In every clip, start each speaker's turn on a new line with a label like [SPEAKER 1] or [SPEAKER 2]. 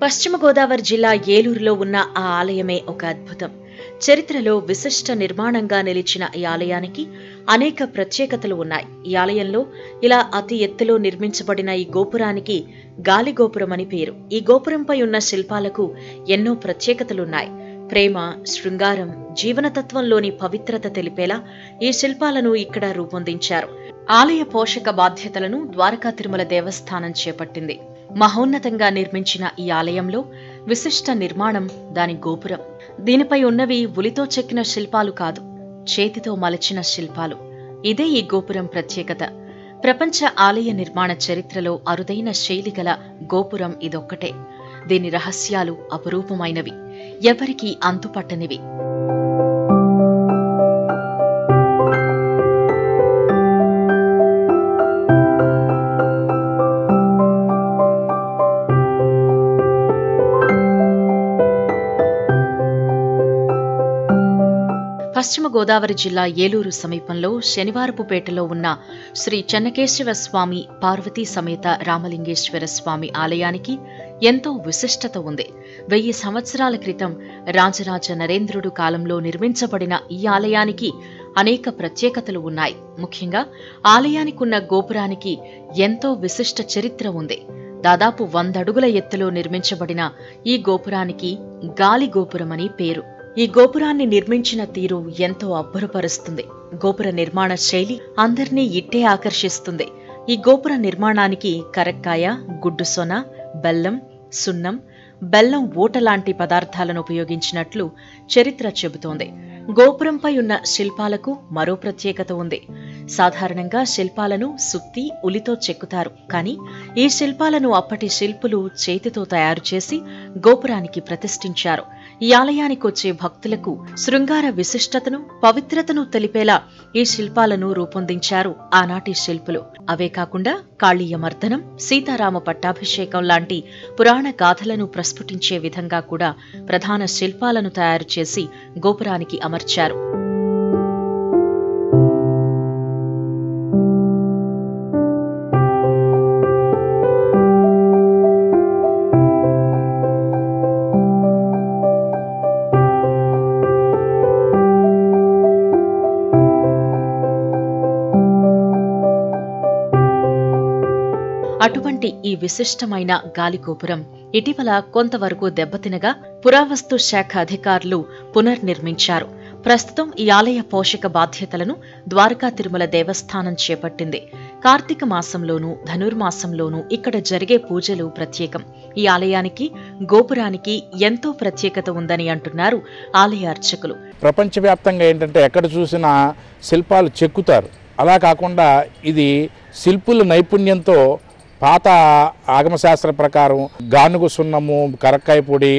[SPEAKER 1] పశ్చిమ గోదావరి జిల్లా ఏలూరులో ఉన్న ఆ ఆలయమే ఒక అద్భుతం. చరిత్రలో విశిష్ట నిర్మాణంగా నిలిచిన ఈ ఆలయానికి అనేక ప్రత్యేకతలు ఉన్నాయి. ఈ ఆలయంలో ఇలా అతి ఎత్తులో నిర్మించబడిన ఈ గోపురానికి గాలి గోపురం అని పేరు. ఈ గోపురంపై ఉన్న శిల్పాలకు ఎన్నో ప్రత్యేకతలున్నాయి. ప్రేమ, శృంగారం, జీవనతత్వంలోని పవిత్రత తెలిపేలా ఈ శిల్పాలను ఇక్కడ రూపొందించారు. ఆలయ పోషక బాధ్యతలను ద్వారకా తిరుమల దేవస్థానం చేపట్టింది. మహోన్నతంగా నిర్మించిన ఈ ఆలయంలో విశిష్ట నిర్మాణం దాని గోపురం. దీనిపై ఉన్నవి ఉలితో చెక్కిన శిల్పాలు కాదు, చేతితో మలచిన శిల్పాలు. ఇదే ఈ గోపురం ప్రత్యేకత. ప్రపంచ ఆలయ నిర్మాణ చరిత్రలో అరుదైన శైలి గల గోపురం ఇదొక్కటే. దీని రహస్యాలు అపురూపమైనవి, ఎవరికీ అంతుపట్టనివి. పశ్చిమ గోదావరి జిల్లా ఏలూరు సమీపంలో శనివారపుపేటలో ఉన్న శ్రీ చెన్నకేశవ స్వామి పార్వతీ సమేత రామలింగేశ్వర స్వామి ఆలయానికి ఎంతో విశిష్టత ఉంది. 1000 సంవత్సరాల క్రితం రాజరాజ నరేంద్రుడు కాలంలో నిర్మించబడిన ఈ ఆలయానికి అనేక ప్రత్యేకతలు ఉన్నాయి. ముఖ్యంగా ఆలయానికున్న గోపురానికి ఎంతో విశిష్ట చరిత్ర ఉంది. దాదాపు 100 అడుగుల ఎత్తులో నిర్మించబడిన ఈ గోపురానికి గాలి గోపురమని పేరు. ఈ గోపురాన్ని నిర్మించిన తీరు ఎంతో అబ్బురపరుస్తుంది. గోపుర నిర్మాణ శైలి అందర్నీ ఇట్టే ఆకర్షిస్తుంది. ఈ గోపుర నిర్మాణానికి కరక్కాయ, గుడ్డుసొన, బెల్లం, సున్నం, బెల్లం ఊట లాంటి పదార్థాలను ఉపయోగించినట్లు చరిత్ర చెబుతోంది. గోపురంపై ఉన్న శిల్పాలకు మరో ప్రత్యేకత ఉంది. సాధారణంగా శిల్పాలను సుత్తి, ఉలితో చెక్కుతారు. కానీ ఈ శిల్పాలను అప్పటి శిల్పులు చేతితో తయారు చేసి గోపురానికి ప్రతిష్ఠించారు. ఈ ఆలయానికి వచ్చే భక్తులకు శృంగార విశిష్టతను, పవిత్రతను తెలిపేలా ఈ శిల్పాలను రూపొందించారు ఆనాటి శిల్పులు. అవే కాకుండా కాళీయ మర్దనం, సీతారామ పట్టాభిషేకం లాంటి పురాణ గాథలను ప్రస్ఫుటించే విధంగా కూడా ప్రధాన శిల్పాలను తయారు చేసి గోపురానికి అమర్చారు. అటువంటి ఈ విశిష్టమైన గాలిగోపురం ఇటీవల కొంతవరకు దెబ్బతినగా పురావస్తు శాఖ అధికారులు పునర్నిర్మించారు. ప్రస్తుతం ఈ ఆలయ పోషక బాధ్యతలను ద్వారకా తిరుమల దేవస్థానం చేపట్టింది. కార్తీక మాసంలోనూ ధనుర్మాసంలోనూ ఇక్కడ జరిగే పూజలు ప్రత్యేకం. ఈ ఆలయానికి, గోపురానికి ఎంతో ప్రత్యేకత ఉందని అంటున్నారు ఆలయ అర్చకులు.
[SPEAKER 2] ప్రపంచవ్యాప్తంగా ఏంటంటే ఎక్కడ చూసినా శిల్పాలు చెక్కుతారు. అలా కాకుండా ఇది శిల్పుల నైపుణ్యంతో పాత ఆగమశాస్త్ర ప్రకారం గానుగు సున్నము, కరక్కాయ పొడి,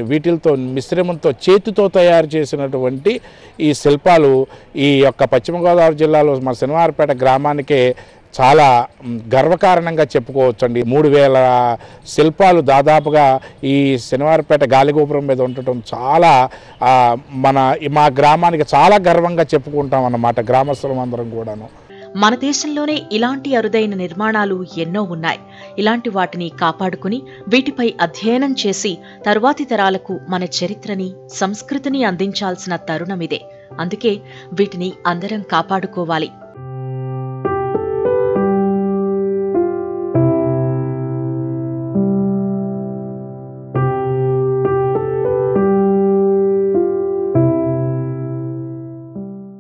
[SPEAKER 2] వీటితో మిశ్రమంతో చేతితో తయారు చేసినటువంటి ఈ శిల్పాలు ఈ యొక్క పశ్చిమ గోదావరి జిల్లాలో మన శనివారపేట గ్రామానికే చాలా గర్వకారణంగా చెప్పుకోవచ్చండి. 3000 శిల్పాలు దాదాపుగా ఈ శనివారపేట గాలిగోపురం మీద ఉండటం చాలా మా గ్రామానికి చాలా గర్వంగా చెప్పుకుంటాం అన్నమాట, గ్రామస్తులం అందరం కూడాను.
[SPEAKER 1] మన దేశంలోనే ఇలాంటి అరుదైన నిర్మాణాలు ఎన్నో ఉన్నాయి. ఇలాంటి వాటిని కాపాడుకుని వీటిపై అధ్యయనం చేసి తరువాతి తరాలకు మన చరిత్రని, సంస్కృతిని అందించాల్సిన తరుణమిదే. అందుకే వీటిని అందరం కాపాడుకోవాలి.